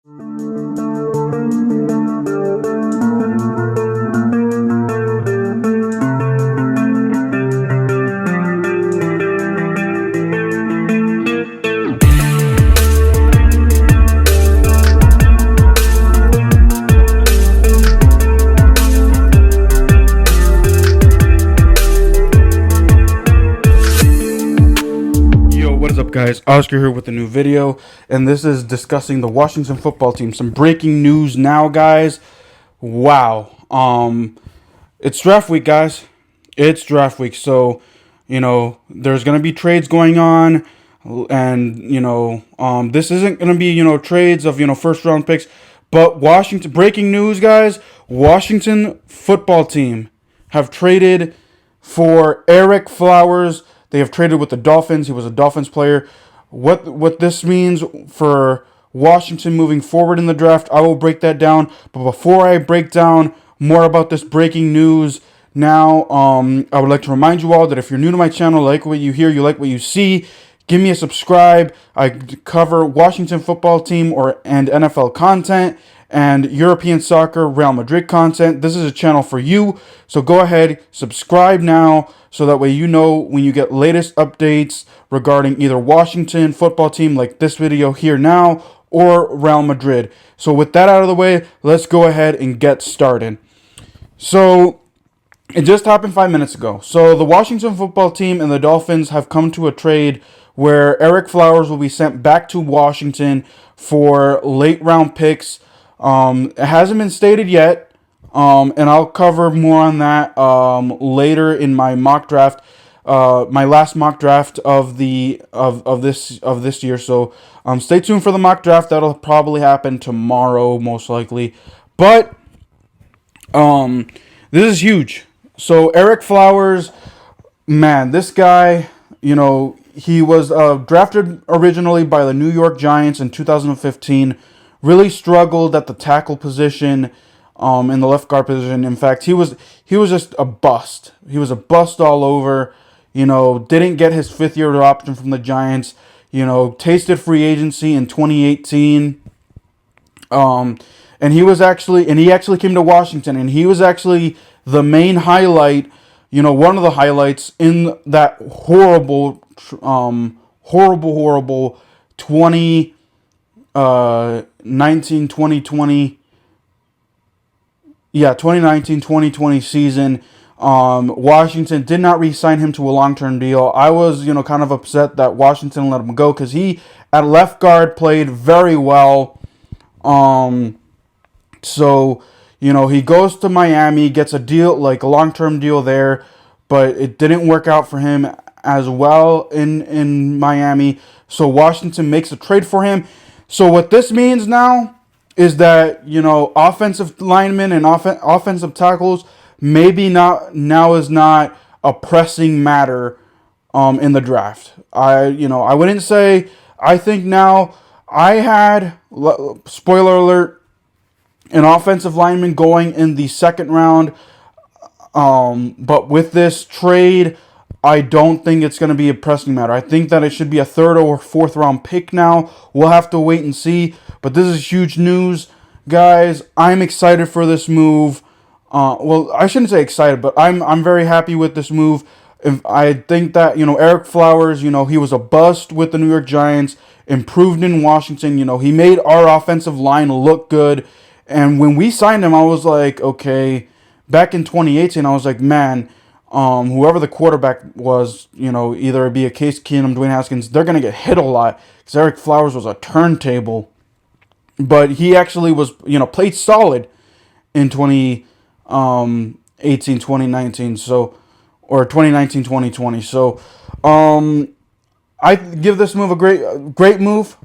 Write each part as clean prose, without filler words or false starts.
What is up, guys? Oscar here with a new video, and this is discussing the Washington football team. Some breaking news now, guys. Wow. It's draft week, guys. It's draft week, so there's gonna be trades going on, and this isn't gonna be trades of first round picks, but Washington. Breaking news, guys. Washington football team have traded for Eric Flowers. They have traded with the Dolphins. He was a Dolphins player. What this means for Washington moving forward in the draft, I will break that down. But before I break down more about this breaking news now, I would like to remind you all that if you're new to my channel, like what you hear, you like what you see, give me a subscribe. I cover Washington football team and NFL content and European soccer, Real Madrid content. This is a channel for you. So go ahead, subscribe now, so that way you know when you get latest updates regarding either Washington football team, like this video here now, or Real Madrid. So with that out of the way, let's go ahead and get started. So it just happened 5 minutes ago. So the Washington football team and the Dolphins have come to a trade where Eric Flowers will be sent back to Washington for late round picks. It hasn't been stated yet, and I'll cover more on that later in my mock draft, my last mock draft of this year. So stay tuned for the mock draft. That'll probably happen tomorrow, most likely. But this is huge. So Eric Flowers, man, this guy, he was drafted originally by the New York Giants in 2015. Really struggled at the tackle position, in the left guard position. In fact, he was just a bust. He was a bust all over. Didn't get his fifth-year option from the Giants. Tasted free agency in 2018. And he actually came to Washington, and he was actually the main highlight. One of the highlights in that horrible 2019-2020 season. Washington did not re-sign him to a long-term deal. I was, kind of upset that Washington let him go because he, at left guard, played very well. So, he goes to Miami, gets a deal, like a long-term deal there, but it didn't work out for him as well in Miami. So Washington makes a trade for him. So what this means now is that, offensive linemen and offensive tackles maybe is not a pressing matter in the draft. I wouldn't say, I think now I had, spoiler alert, an offensive lineman going in the second round. But with this trade, I don't think it's going to be a pressing matter. I think that it should be a third or fourth round pick now. We'll have to wait and see. But this is huge news, guys. I'm excited for this move. Well, I shouldn't say excited, but I'm very happy with this move. I think that, Eric Flowers, he was a bust with the New York Giants, improved in Washington. He made our offensive line look good. And when we signed him, I was like, okay. Back in 2018, I was like, man, whoever the quarterback was, either it be a Case Keenum, Dwayne Haskins, they're going to get hit a lot because Eric Flowers was a turntable. But he actually was, played solid in 2018, 2019, so, or 2019, 2020. So, I give this move a great move.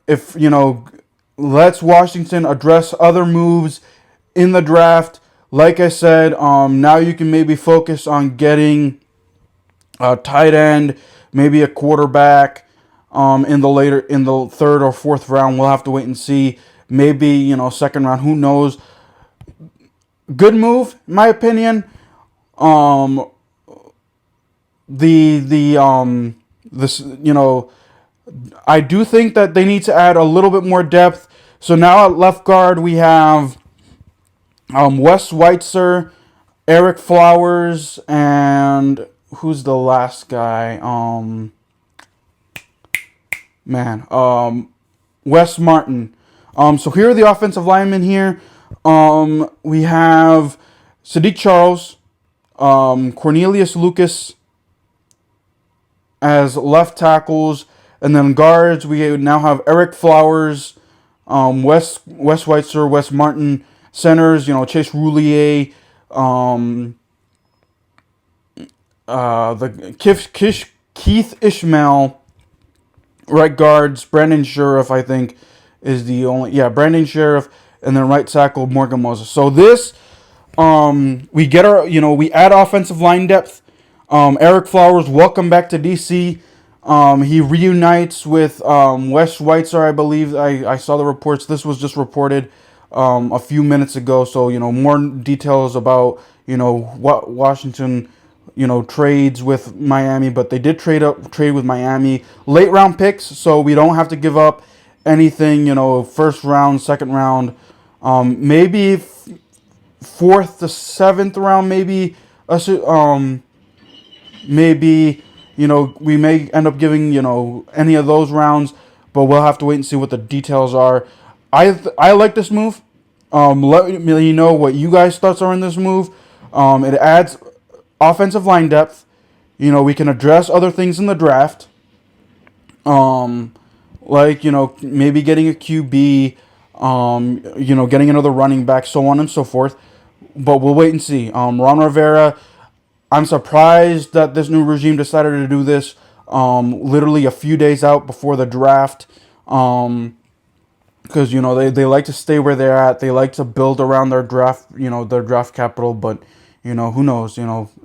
If, let's Washington address other moves in the draft. Like I said, now you can maybe focus on getting a tight end, maybe a quarterback, in the third or fourth round. We'll have to wait and see. Maybe, second round, who knows. Good move, in my opinion. I do think that they need to add a little bit more depth. So now at left guard we have Wes Weitzer, Eric Flowers, and who's the last guy? Wes Martin. So here are the offensive linemen here. We have Sadiq Charles, Cornelius Lucas as left tackles, and then guards we now have Eric Flowers, Wes Weitzer, Wes Martin. Centers, Chase Roulier, Keith Ishmael. Right guards, Brandon Sheriff, I think, is the only. Yeah, Brandon Sheriff, and then right tackle Morgan Moses. So this, we get our, we add offensive line depth. Eric Flowers, welcome back to DC. He reunites with Wes Weitzer, I believe. I saw the reports. This was just reported a few minutes ago. So, more details about, what Washington, trades with Miami. But they did trade with Miami. Late round picks, so we don't have to give up anything, first round, second round. Maybe fourth to seventh round, maybe. Maybe, we may end up giving, any of those rounds, but we'll have to wait and see what the details are. I like this move. Let me know what you guys' thoughts are in this move. It adds offensive line depth. We can address other things in the draft. Like, maybe getting a QB, getting another running back, so on and so forth. But we'll wait and see. Ron Rivera, I'm surprised that this new regime decided to do this literally a few days out before the draft. Because, they like to stay where they're at. They like to build around their draft, their draft capital. But, who knows?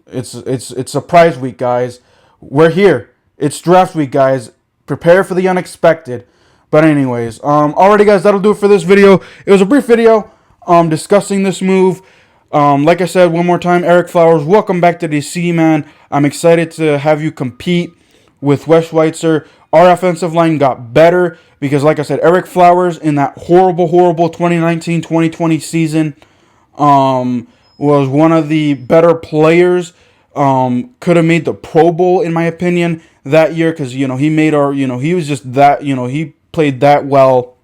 It's surprise week, guys. We're here. It's draft week, guys. Prepare for the unexpected. But anyways, alrighty, guys, that'll do it for this video. It was a brief video discussing this move. Like I said, one more time, Eric Flowers, welcome back to DC, man. I'm excited to have you compete with Wes Weitzer. Our offensive line got better because, like I said, Eric Flowers in that horrible 2019-2020 season was one of the better players. Could have made the Pro Bowl, in my opinion, that year because, he made our, he was just that, he played that well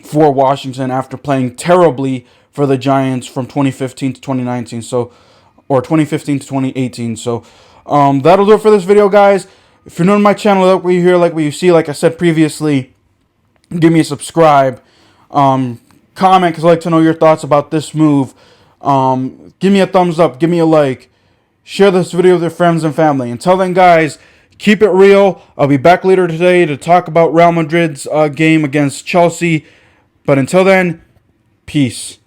for Washington after playing terribly for the Giants from 2015 to 2019, or 2015 to 2018. So that'll do it for this video, guys. If you're new to my channel, like what you hear, like what you see, like I said previously, give me a subscribe. Comment, because I like to know your thoughts about this move. Give me a thumbs up, give me a like. Share this video with your friends and family. Until then, guys, keep it real. I'll be back later today to talk about Real Madrid's game against Chelsea. But until then, peace.